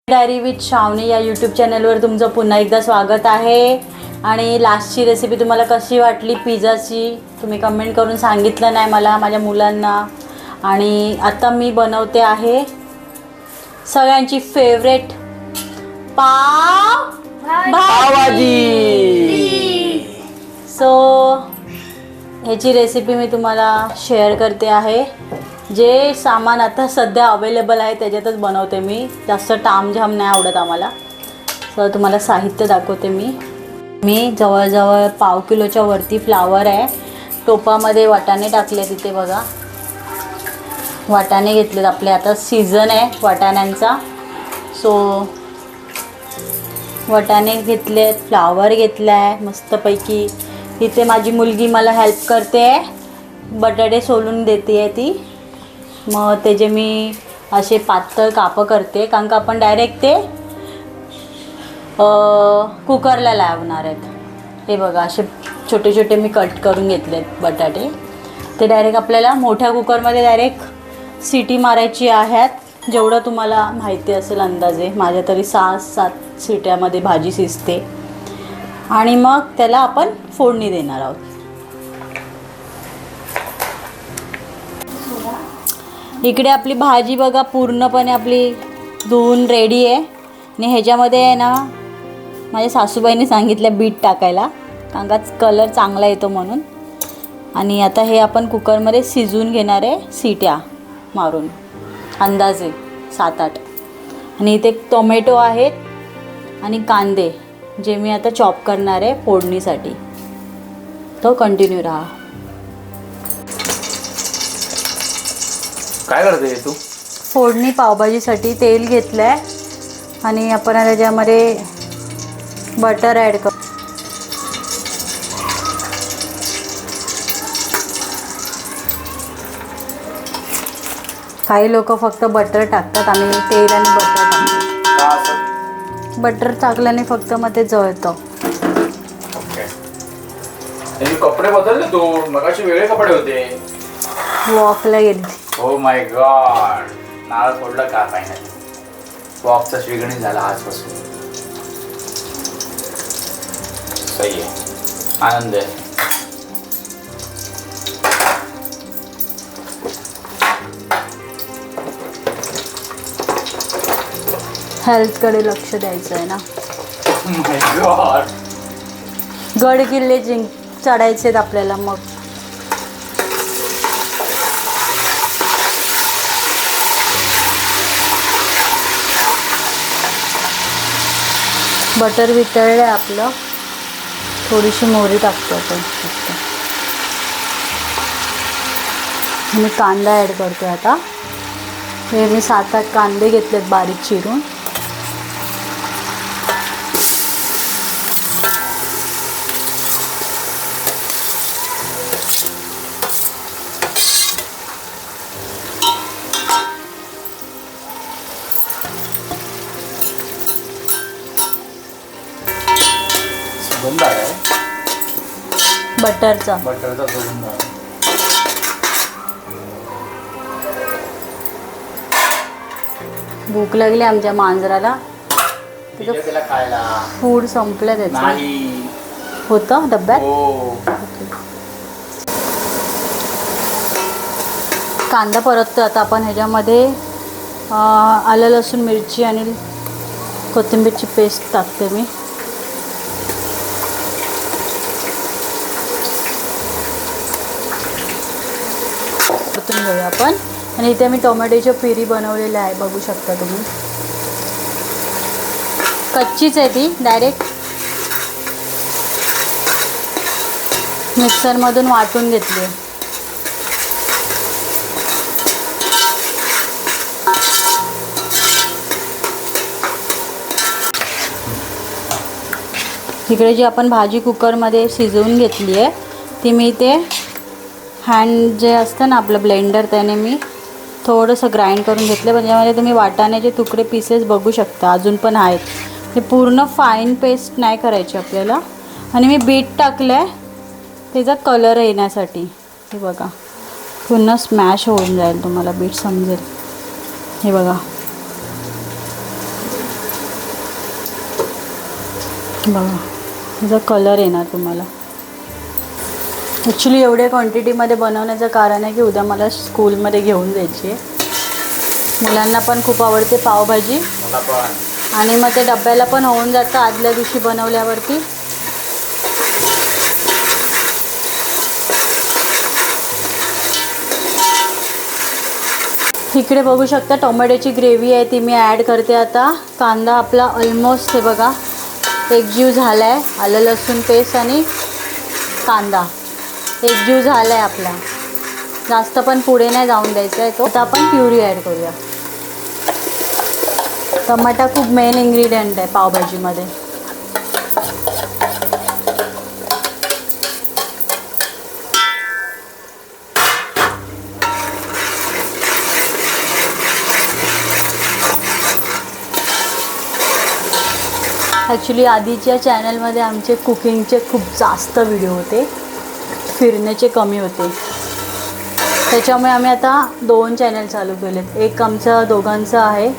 Diary with श्रावणी या YouTube चॅनलवर तुमचं पुन्हा एकदा स्वागत आहे। आणि लास्टची रेसिपी तुम्हाला कशी वाटली पिझ्झाची तुम्ही कमेंट करून सांगितलं नाही मला, माझ्या मुलांना। आणि आता मी बनवते आहे सगळ्यांची फेवरेट पावभाजी। सो ह्याची रेसिपी मी तुम्हाला शेअर करते आहे। जे सामान आता सध्या अवेलेबल आहे त्याच्यातच बनवते मी, जास्त तामझाम नाही आवडत आम्हाला। तर तुम्हाला साहित्य दाखवते मी जवळजवळ पाव किलोच्या वरती फ्लावर आहे। टोपामध्ये वाटाणे टाकले, तिथे बघा वाटाणे घेतलेत आपले, आता सीझन आहे वाटाण्यांचा। सो वाटाणे घेतलेत, फ्लावर घेतला आहे मस्तपैकी। इथे माझी मुलगी मला हेल्प करते, बटाटे सोलून देते आहे ती। मग त्याचे मी असे पातळ कापं करते, कारण का आपण डायरेक्ट ते कुकरला लावणार आहेत। हे बघा असे छोटे छोटे मी कट करून घेतलेत बटाटे। ते डायरेक्ट आपल्याला मोठ्या कुकरमध्ये डायरेक्ट सिटी मारायची आहेत। जेवढं तुम्हाला माहिती असेल अंदाजे, माझ्या तरी 6-7 सिट्यामध्ये भाजी शिजते। आणि मग त्याला आपण फोडणी देणार आहोत। इकडे आपली भाजी बघा पूर्णपणे आपली धुवून रेडी आहे। आणि ह्याच्यामध्ये आहे ना माझ्या सासूबाईंनी सांगितलं बीट टाकायला, कारण का कलर चांगला येतो म्हणून। आणि आता हे आपण कुकरमध्ये शिजवून घेणार आहे, सीट्या मारून अंदाजे 7-8। आणि इथे टोमॅटो आहेत आणि कांदे जे मी आता चॉप करणार आहे फोडणीसाठी। तो कंटिन्यू राहा। काय करते तू? फोडणी पावभाजीसाठी तेल घेतलं आहे आणि आपण त्याच्यामध्ये बटर ॲड करू। काही लोक फक्त बटर टाकतात, आम्ही तेल आणि बटर टाकतो। बटर टाकल्याने फक्त मग ते जळतं। कपडे बदलले तू, मगाशी वेगळे कपडे होते। वॉकला गेली। ओ माय गॉड, नाळ फोडलं का फायनली। वॉकचा शिगणी झाला आजपासून। सही आहे, आनंद आहे। हेल्थकडे लक्ष द्यायचं आहे ना। माय गॉड, गड किल्ले चढायचे आहेत आपल्याला। मग बटर वितळलं आहे आपलं, थोडीशी मोहरी टाकतो आपण फक्त। आणि कांदा ॲड करतो आता। हे मी 7-8 कांदे घेतलेत बारीक चिरून। सुगंध आहे बटरचा सुगंध आहे। भूक लागली आमच्या मांजराला, त्याला खायला फूड संपलं त्याचं। नाही होतं डब्यात। हो, कांदा परततो आता आपण ह्याच्यामध्ये आलं लसूण मिरची आणि कोथिंबीरची पेस्ट टाकते मी। परतून घेऊया आपण। आणि इथे मी टोमॅटोची प्युरी बनवलेली आहे, बघू शकता तुम्ही। कच्चीच आहे ती, डायरेक्ट मिक्सरमधून वाटून घेतली आहे। इकडे जी आपण भाजी कुकरमध्ये शिजवून घेतली आहे ती मी ते हँड जे असतं ना आपलं ब्लेंडर, त्याने मी थोडंसं ग्राइंड करून घेतलं। म्हणजे तुम्ही वाटाण्याचे तुकडे पीसेस बघू शकता, अजून पण आहेत। ते पूर्ण फाईन पेस्ट नाही करायची आपल्याला। आणि मी बीट टाकलं आहे त्याचा कलर येण्यासाठी। हे बघा पूर्ण स्मॅश होऊन जाईल, तुम्हाला बीट समजेल। हे बघा बघा त्याचा कलर येणार तुम्हाला. ॲक्च्युली एवढ्या क्वांटिटीमध्ये बनवण्याचं कारण आहे की उद्या मला स्कूलमध्ये घेऊन जायची आहे. मुलांना पण खूप आवडते पावभाजी मला पण. आणि मग ते डब्याला पण होऊन जातं आदल्या दिवशी बनवल्यावरती. इकडे बघू शकता टोमॅटोची ग्रेव्ही आहे ती मी ॲड करते आता. कांदा आपला ऑलमोस्ट हे बघा एकजीव झाला आहे. आलं लसूण पेस्ट आणि कांदा एकजीव झाला आहे आपला. जास्त पण पुढे नाही जाऊन द्यायचा आहे तो. आता आपण प्युरी ॲड करूया. टमाटा खूप मेन इन्ग्रेडियंट आहे पावभाजीमध्ये. ॲक्च्युली आधीच्या चॅनलमध्ये आमचे कुकिंगचे खूप जास्त व्हिडिओ होते, फिरण्याचे कमी होते. त्याच्यामुळे आम्ही आता 2 चॅनल चालू केलेत. एक आमचं दोघांचं आहे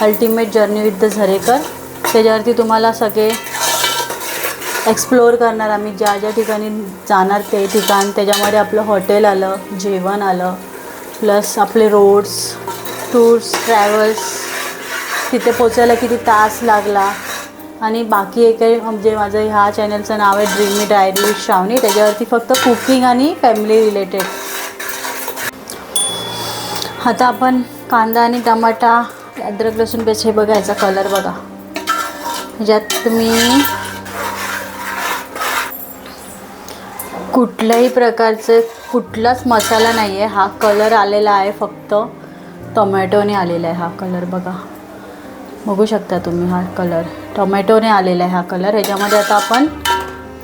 ultimate journey with the Zarekar. त्याच्यावरती तुम्हाला सगळे एक्सप्लोअर करणार आम्ही ज्या ज्या ठिकाणी जाणार ते ठिकाण. त्याच्यामध्ये आपलं हॉटेल आलं, जेवण आलं, प्लस आपले रोड्स, टूर्स, ट्रॅव्हल्स, तिथे पोचायला किती तास लागला. आणि बाकी एक आहे म्हणजे माझं ह्या चॅनलचं नाव आहे ड्रीमी डायरी विथ श्रावणी. त्याच्यावरती फक्त कुकिंग आणि फॅमिली रिलेटेड. आता आपण कांदा आणि टमाटा, अद्रक लसूण पेस्ट हे बघायचा कलर बघा. ज्यात तुम्ही कुठल्याही प्रकारचं कुठलाच मसाला नाही आहे. हा कलर आलेला आहे फक्त टोमॅटोने आलेला आहे. हा कलर बघा, बघू शकता तुम्ही. हा कलर टोमॅटोने आलेला आहे हा कलर. ह्याच्यामध्ये आता आपण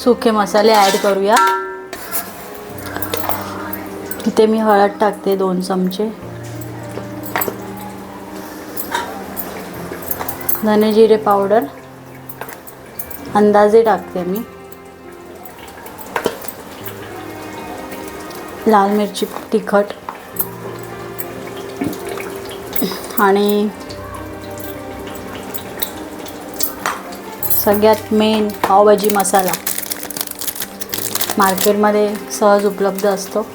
सुके मसाले ॲड करूया. इथे मी हळद टाकते 2 चमचे, धने जिरे पावडर अंदाजे टाकते मी, लाल मिरची तिखट आणि सगळ्यात मेन पावभाजी मसाला. मार्केटमध्ये सहज उपलब्ध असतो.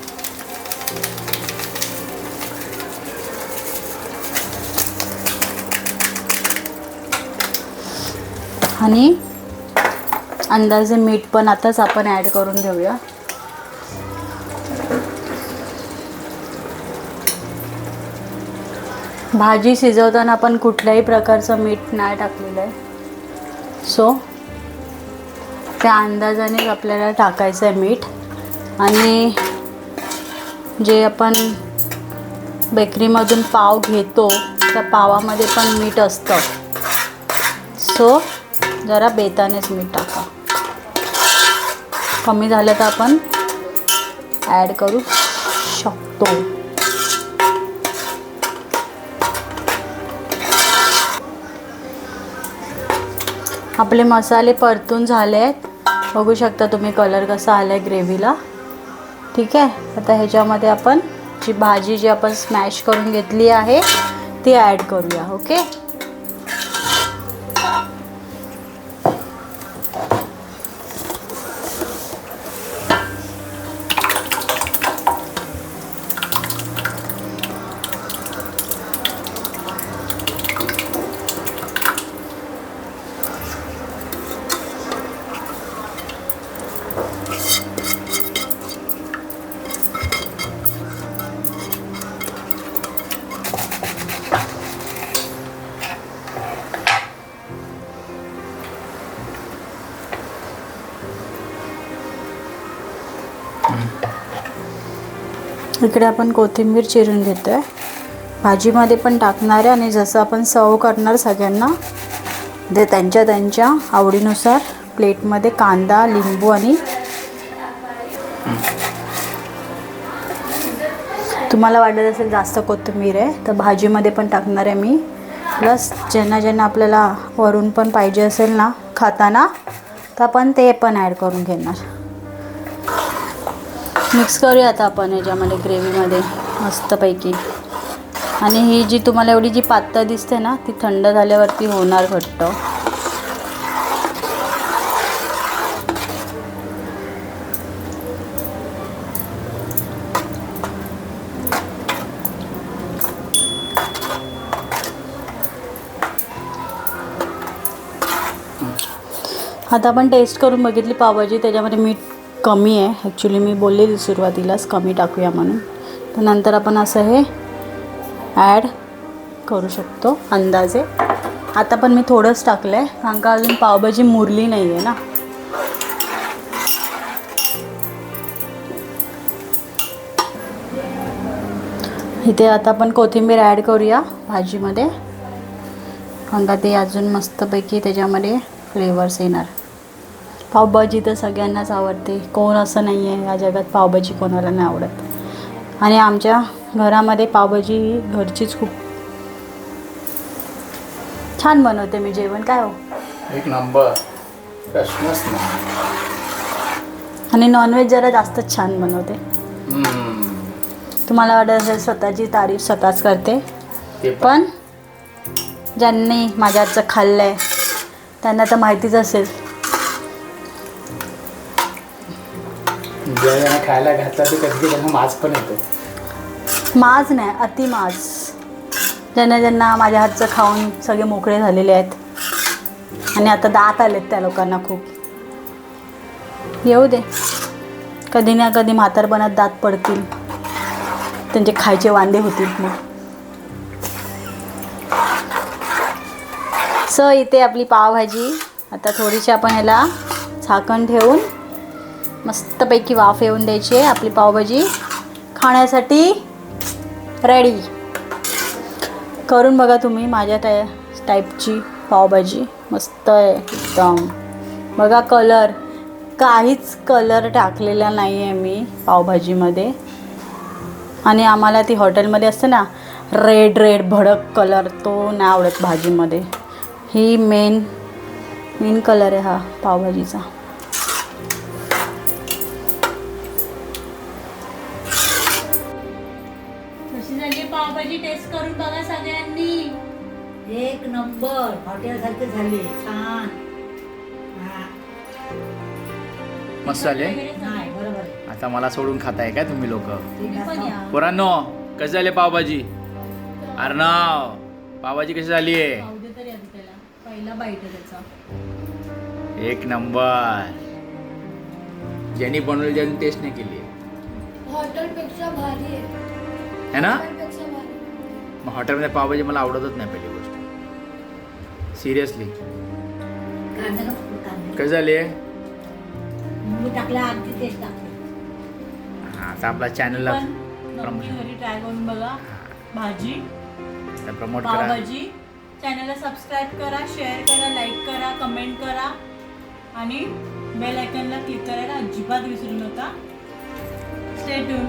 आणि अंदाजे मीठ पण आताच आपण ॲड करून घेऊया. भाजी शिजवताना आपण कुठल्याही प्रकारचं मीठ नाही टाकलेलं आहे. सो त्या अंदाजानेच आपल्याला टाकायचं आहे मीठ. आणि जे आपण बेकरीमधून पाव घेतो त्या पावामध्ये पण मीठ असतं. सो जरा बेतानेच मीठ टाका. कमी झालं तर आपण ॲड करू शकतो. आपले मसाले परतून झाले आहेत. बघू शकता तुम्ही कलर कसा आला आहे ग्रेव्हीला. ठीक आहे. आता ह्याच्यामध्ये आपण जी भाजी जी आपण स्मॅश करून घेतली आहे ती ॲड करूया. ओके. इकडे आपण कोथिंबीर चिरून घेतो आहे. भाजीमध्ये पण टाकणार आहे आणि जसं आपण सर्व करणार सगळ्यांना ते त्यांच्या आवडीनुसार प्लेटमध्ये कांदा, लिंबू आणि तुम्हाला वाटत असेल जास्त कोथिंबीर आहे तर भाजीमध्ये पण टाकणार आहे मी. प्लस ज्यांना आपल्याला वरून पण पाहिजे असेल ना खाताना तर आपण ते पण ॲड करून घेणार. मिक्स करूया आता आपण ह्याच्यामध्ये ग्रेव्हीमध्ये मस्तपैकी. आणि ही जी तुम्हाला एवढी जी पातळ दिसते ना ती थंड झाल्यावरती होणार घट्ट. आता आपण टेस्ट करून बघितली पावभाजी, त्याच्यामध्ये मीठ कमी आहे. ॲक्च्युली मी बोललेली सुरुवातीलाच कमी टाकूया म्हणून, तर नंतर आपण असं हे ॲड करू शकतो अंदाजे. आता पण मी थोडंच टाकलं आहे कारण का अजून पावभाजी मुरली नाही आहे ना. इथे आता आपण कोथिंबीर ॲड करूया भाजीमध्ये, कारण का ते अजून मस्तपैकी त्याच्यामध्ये फ्लेवर्स येणार. पावभाजी तर सगळ्यांनाच आवडते, कोण असं नाही आहे या जगात पावभाजी कोणाला नाही आवडत. आणि आमच्या घरामध्ये पावभाजी घरचीच खूप छान बनवते मी जेवण. काय हो, एक नंबर, प्रश्नच नाही. आणि नॉनव्हेज जरा जास्तच छान बनवते. तुम्हाला वाटत असेल स्वतःची तारीफ स्वतःच करते, ते पण ज्यांनी माझ्या हातचं खाल्लं आहे त्यांना तर माहितीच असेल. ज्यांना खायला घातला ते कधी त्यांना माज पण येतो. माज नाही, अति माज. ज्यांना माझ्या हातचं खाऊन सगळे मोकळे झालेले आहेत आणि आता दात आलेत त्या लोकांना खूप. येऊ दे, कधी ना कधी म्हातारपणात दात पडतील, त्यांचे खायचे वांदे होतील मग. सो इथे आपली पावभाजी आता थोडीशी आपण ह्याला झाकण ठेवून मस्तपैकी वाफ येऊन द्यायची आहे. आपली पावभाजी खाण्यासाठी रेडी. करून बघा तुम्ही माझ्या टाईपची पावभाजी, मस्त आहे एकदम. बघा कलर, काहीच कलर टाकलेला नाही आहे मी पावभाजीमध्ये. आणि आम्हाला ती हॉटेलमध्ये असते ना रेड भडक कलर, तो नाही आवडत भाजीमध्ये. ही मेन कलर आहे हा पावभाजीचा. कशी झाली पावभाजी, टेस्ट करून बघा सगळ्यांनी. एक नंबर, हॉटेलसारखे झाले, छान. मस्त झाले. नाही बरोबर आहे. आता मला सोडून खाताय काय तुम्ही लोक? ठीक पण आहे. या. पोरांनो, कशी झाली पावभाजी? अर्णव, पावभाजी कशी झाली आहे? खाऊ दे तरी आधी त्याला, पहिला बाईट आहे त्याचा. एक नंबर. ज्यांनी बनवली ज्यांनी टेस्ट नाही केली हॉटेलपेक्षा भारी आहे. है ना? हॉटेलपेक्षा भारी. मग हॉटेलमध्ये पावभाजी मला आवडतच नाही पहिली गोष्ट, सिरियसली. कांदा नको, कांदा. कशी झाली आहे? मी टाकला आधी तेच टाकले. आता आपला चॅनलला पण नक्की घरी ट्राय करून बघा भाजी प्रमोट करा. पावभाजी. चॅनलला सबस्क्राईब करा, शेअर करा, लाईक करा, कमेंट करा आणि बेल आयकॉनला क्लिक करायला अजिबात विसरू नका. Stay tune.